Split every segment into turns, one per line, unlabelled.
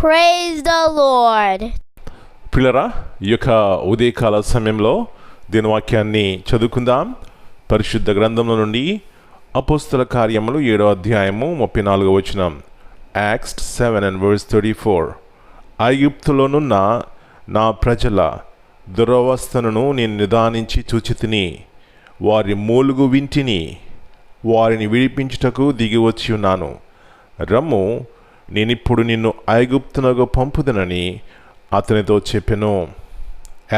Praise the Lord.
పిల్లరా, ఈ యొక్క ఉదయకాల సమయంలో దీని వాక్యాన్ని చదువుకుందాం. పరిశుద్ధ గ్రంథంలో నుండి అపోస్తల కార్యములు 7వ అధ్యాయము 34వ వచనం. యాక్ట్స్ 7:34. ఐగుప్తులోనున్న నా ప్రజల దురవస్థను నేను నిదానించి చూచితిని, వారి మూలుగు వింటిని, వారిని విడిపించుటకు దిగి వచ్చి ఉన్నాను. రమ్ము, నేనిప్పుడు నిన్ను ఐగుప్తునకు పంపుదనని అతనితో చెప్పెను. I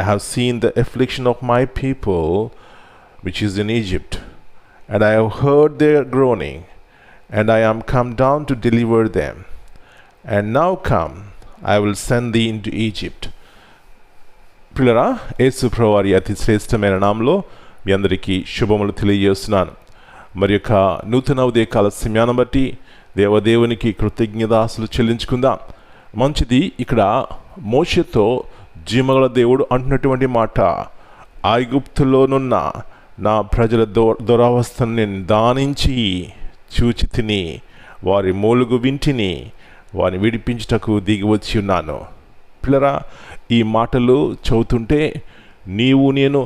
have seen the affliction of my people which is in Egypt, and I have heard their groaning, and I am come down to deliver them. And now come, I will send thee into Egypt. పిల్లరా, యేసు ప్రభువారి అతి శ్రేష్టమైన నామములో మీ అందరికీ శుభములు తెలియజేస్తున్నాను. మరి యొక్క నూతన ఉదయకాల సమయాన్ని బట్టి దేవదేవునికి కృతజ్ఞతాస్తులు చెల్లించుకుందాం. మంచిది. ఇక్కడ మోషేతో జీవగల దేవుడు అంటున్నటువంటి మాట, ఐగుప్తులోనున్న నా ప్రజల దురవస్థను నేను దానించి చూచి తిని, వారి మూలుగు వింటిని, వారిని విడిపించుటకు దిగి వచ్చి ఉన్నాను. పిల్లరా, ఈ మాటలు చదువుతుంటే నీవు నేను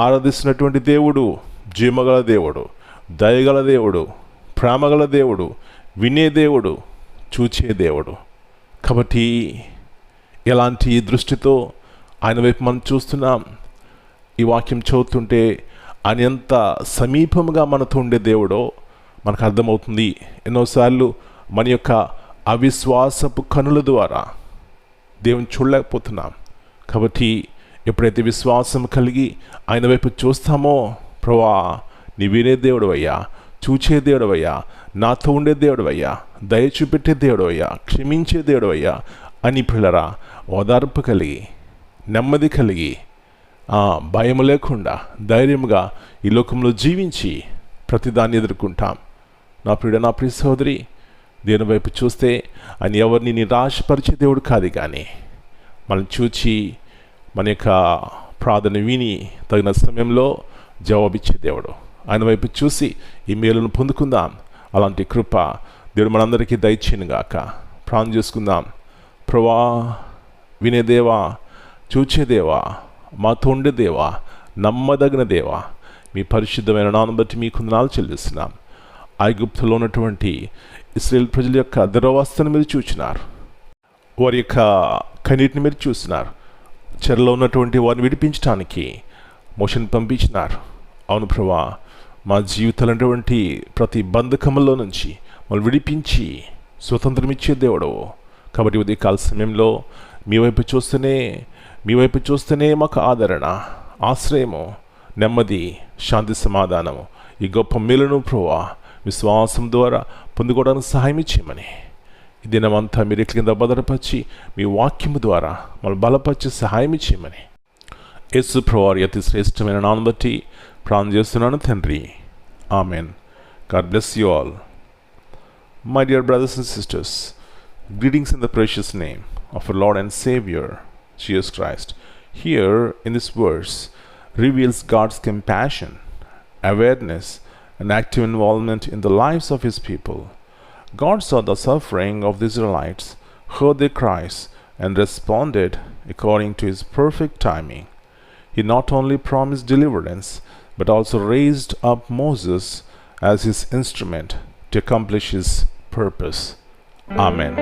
ఆరాధిస్తున్నటువంటి దేవుడు జీవగల దేవుడు, దయగల దేవుడు, ప్రేమగల దేవుడు, వినే దేవుడు, చూచే దేవుడు. కాబట్టి ఎలాంటి దృష్టితో ఆయన వైపు మనం చూస్తున్నాం. ఈ వాక్యం చదువుతుంటే ఆయన ఎంత సమీపంగా మనతో ఉండే దేవుడో మనకు అర్థమవుతుంది. ఎన్నోసార్లు మన యొక్క అవిశ్వాసపు కనుల ద్వారా దేవుని చూడలేకపోతున్నాం. కాబట్టి ఎప్పుడైతే విశ్వాసం కలిగి ఆయన వైపు చూస్తామో, ప్రభువా నీ వినే దేవుడు అయ్యా, చూచే దేవుడు అయ్యా, నాతో ఉండే దేవుడు అయ్యా, దయ చూపెట్టే దేవుడు అయ్యా, క్షమించే దేవుడు అయ్యా అని పిల్లరా ఓదార్పు కలిగి, నెమ్మది కలిగి, భయం లేకుండా ధైర్యంగా ఈ లోకంలో జీవించి ప్రతిదాన్ని ఎదుర్కొంటాం. నా ప్రియ సహోదరి, దేని వైపు చూస్తే ఆయన ఎవరిని నిరాశపరిచే దేవుడు కాదు, కానీ మనం చూచి మన యొక్క ప్రార్థన విని తగిన సమయంలో జవాబిచ్చే దేవుడు. ఆయన వైపు చూసి ఈ మేలును పొందుకుందాం. అలాంటి కృప దేవుడు మనందరికీ దయచేయనుగాక. ప్రార్థన చేసుకుందాం. ప్రభువా, వినే దేవా, చూచే దేవా, మాతో ఉండే దేవా, నమ్మదగిన దేవా, మీ పరిశుద్ధమైన నామమును బట్టి మీకు వందనాలు చెల్లిస్తున్నాం. ఐగుప్తులో ఉన్నటువంటి ఇశ్రాయేలు ప్రజల యొక్క దురవస్థను మీరు చూచినారు, వారి యొక్క కన్నీటిని మీరు చూసినారు. చెరలో ఉన్నటువంటి వారిని విడిపించడానికి మోషేను పంపించినారు. అవును ప్రభువా, మా జీవితాలైనటువంటి ప్రతి బంధకములో నుంచి మమ్మల్ని విడిపించి స్వతంత్రం ఇచ్చే దేవుడు. కాబట్టి ఉదయకాల సమయంలో మీ వైపు చూస్తేనే మాకు ఆదరణ, ఆశ్రయము, నెమ్మది, శాంతి, సమాధానము, ఈ గొప్ప మేలును ప్రభువా విశ్వాసం ద్వారా పొందుకోవడానికి సహాయం ఇచ్చేయమని ఈ దినమంతా మీరు ఇట్ల కింద భద్రపరిచి మీ వాక్యము ద్వారా మమ్మల్ని బలపరిచి సహాయం ఇచ్చేయమని యేసు ప్రభువారి అతి శ్రేష్టమైన నామమును బట్టి ప్రార్థన చేస్తున్నాను తండ్రి. Amen. God bless you all. My dear brothers and sisters, greetings in the precious name of our Lord and Savior, Jesus Christ. Here in this verse reveals God's compassion, awareness, and active involvement in the lives of His people. God saw the suffering of the Israelites, heard their cries, and responded according to His perfect timing. He not only promised deliverance, but also raised up Moses as His instrument to accomplish His purpose. Amen.